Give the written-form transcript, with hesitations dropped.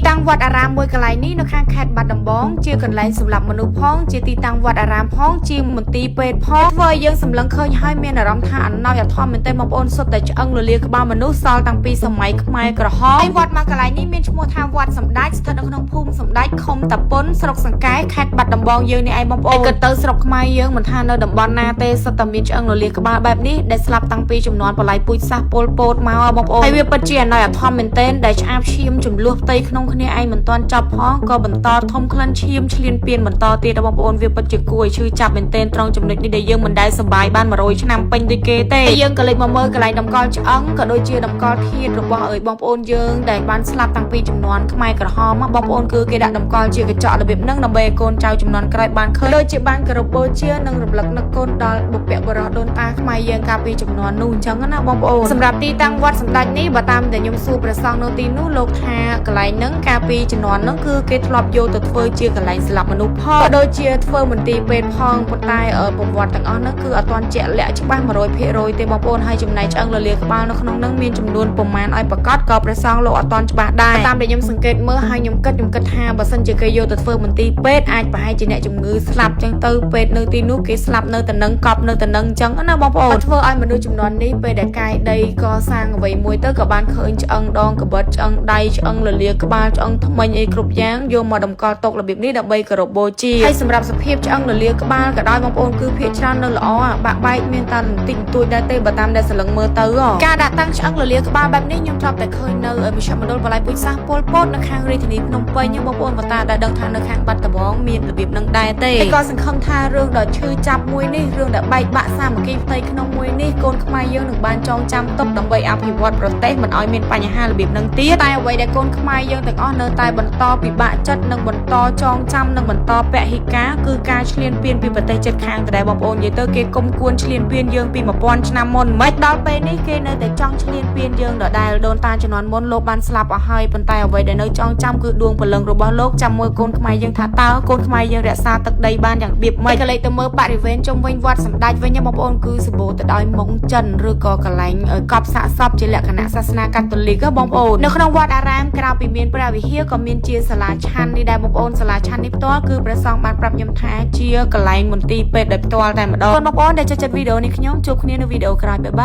តាំងវត្តអារាមមួយកន្លែងនេះនៅខាងខេត្តបាត់ដំបងជាកន្លែងសម្រាប់មនុស្សផងជាទីតាំងវត្តអារាមផងជាមន្ទីរពេទ្យផងធ្វើឲ្យយើងសម្លឹងឃើញហើយមានអារម្មណ៍ថាអណោយអធមមែនទែនបងប្អូនសុទ្ធតែឆ្អឹងលលាក្បាលមនុស្សសល់តាំងពីសម័យខ្មែរក្រហមហើយវត្តមួយកន្លែងនេះមានឈ្មោះថាវត្តសម្ដេចស្ថិតនៅក្នុងភូមិសម្ដេចឃុំតាពុនស្រុកសង្កែខេត្តបាត់ដំបងយើងនេះឯងបងប្អូនក៏ទៅស្រុកខ្មែរយើងមិនថានៅតំបន់ណាទេសុទ្ធតែមានឆ្អឹងលលាក្បាលបែបនេះដែលស្លាប់តាំងពីចំនួនបល័យពូជសាសពលពតមកបងប្អូនហើយវាពិតជាអណោយអធមមែនទែនដែលឆ្អាបឈាមចំនួនផ្ទៃក្នុងគ្នាឯងមិនទាន់ចប់ផងក៏បន្តធំក្លិនឈាមឈ្លានពានបន្តទៀតបងប្អូនវាពិតជាគួរឲ្យឈឺចាប់មែនទែនត្រង់ចំណុចនេះដែលយើងមិនដែលសប្បាយបាន100ឆ្នាំពេញដូចគេទេហើយយើងក៏លេចមកមើលកន្លែងតម្កល់ឆ្អឹងក៏ដូចជាតម្កល់ធាតុរបស់បងប្អូនយើងដែលបានស្លាប់តាំងពីចំនួនខ្មែរក្រហមបងប្អូនគឺគេដាក់តម្កល់ជាកញ្ចក់របៀបហ្នឹងដើម្បីឲ្យកូនចៅចំនួនក្រោយបានឃើញដូចជាបានគោរពបូជានិងរំលឹកនឹកគុណដល់បុព្វបុរសដូនតាខ្មែរយើងកាលពីចំនួននោះអញ្ចឹងណាបងប្អូនសម្រាប់ទីតាំងវត្តសម្ដេចនេះបើតាមតែខ្ញុំសួរព្រះសង្ឃនៅទីនោះលោកថាកន្លែងហ្នឹងកាលពីចំនួនហ្នឹងគឺគេធ្លាប់យកទៅធ្វើជាកន្លែងស្លាប់មនុស្សផងក៏ដូចជាធ្វើមន្ទីរពេទ្យផងប៉ុន្តែប្រវត្តិទាំងអស់ហ្នឹងគឺអត់ទាន់ជាក់លាក់ច្បាស់ 100% ទេបងប្អូនហើយចំណែកឆ្អឹងលលាក្បាលនៅក្នុងហ្នឹងមានចំនួនប្រមាណឲ្យប្រកាសក៏ព្រះសង្ឃលោកអត់ទាន់ច្បាស់ដែរតាមដែលខ្ញុំសង្កេតមើលហើយខ្ញុំគិតថាបើសិនជាគេយកទៅធ្វើមន្ទីរពេទ្យអាចប្រហែលជាអ្នកជំងឺស្លាប់ចឹងទៅពេទ្យនៅទីនោះគេស្លាប់នៅតែនឹងកប់នៅតែនឹងចឹងណាបងប្អូនធ្វើឲ្យមនុស្សចំនួននេះពេលដែលកាយដីកសាងអ្វីមួយទៅក៏បានឃើញឆ្អឹងដងកបិតឆ្អឹងដៃឆ្អឹងលលាក្បាលឆ្អឹងធ្មេញអីគ្រប់យ៉ាងយកមកតម្កល់ទុករបៀបនេះដើម្បីគោរពបូជាហើយសម្រាប់សភាពឆ្អឹងលលាក្បាលក៏ដោយបងប្អូនគឺភាគច្រើននៅល្អបាក់បែកមានតែបន្តិចបន្តួចដែរទេបើតាមដែលសន្លឹងមើលទៅការដាក់តាំងឆ្អឹងលលាក្បាលបែបនេះខ្ញុំធ្លាប់តែឃើញនៅមជ្ឈមណ្ឌលបល័យពូជសាសពលពតនៅខាងរាជធានីភ្នំពេញបងប្អូនបន្តតែដឹងថានៅខាងបាត់ដំបងមានរបៀបនឹងដែរទេហើយក៏សង្ឃឹមថារឿងដ៏ឈឺចាប់មួយនេះរឿងដែលបែកបាក់សាមគ្គីផ្ទៃក្នុងមួយនេះកូនខ្មែរយើងនឹងបានចងចាំទុកដើម្បីអភិវឌ្ឍប្រទេសមិនឲ្យមានបញ្ហារបៀបនឹងទៀតតែអ្វីដែលកូនខ្មែរយើងទាំងអស់នៅតែបន្តពិបាកចិត្តនិងបន្តចងចាំនិងបន្តពហិការគឺការឈ្លានពានពីប្រទេសជិតខាងតែបងប្អូននិយាយទៅគេគុំគួនឈ្លានពានយើងពី1000ឆ្នាំមុនមិនដល់ពេលនេះគេនៅតែចង់ឈ្លានពានយើងដដែលដូនតាជំនាន់មុនលោកបានស្លាប់អស់ហើយប៉ុន្តែអ្វីដែលនៅចងចាំគឺដួងព្រលឹងរបស់លោកចាំមើលកូនខ្មែរយើងថាតើកូនខ្មែរយើងរក្សាទឹកដីបានយ៉ាងរបៀបម៉េចក៏លេចទៅមើលបរិវេណជុំវិញវត្តសម្ដេចវិញបងប្អូនគឺសម្បូរទៅដោយមុងចិនឬក៏កន្លែងកប់សាកសពជាលក្ខណៈសាសនាកាតូលិកបងប្អូននៅក្នុងវត្តអារាមក្រៅពីមានព្រះវិហារក៏មានជាសាលាឆាន់នេះដែរបងប្អូនសាលាឆាន់នេះផ្ទាល់គឺព្រះសង្ឃបានប្រាប់ខ្ញុំថាជាកន្លែងមន្ទីរពេទ្យដោយផ្ទាល់តែម្ដងបងប្អូនដែលចូលចិត្តវីដេអូនេះខ្ញុំជួបគ្នានៅវីដេអូក្រោយបាយ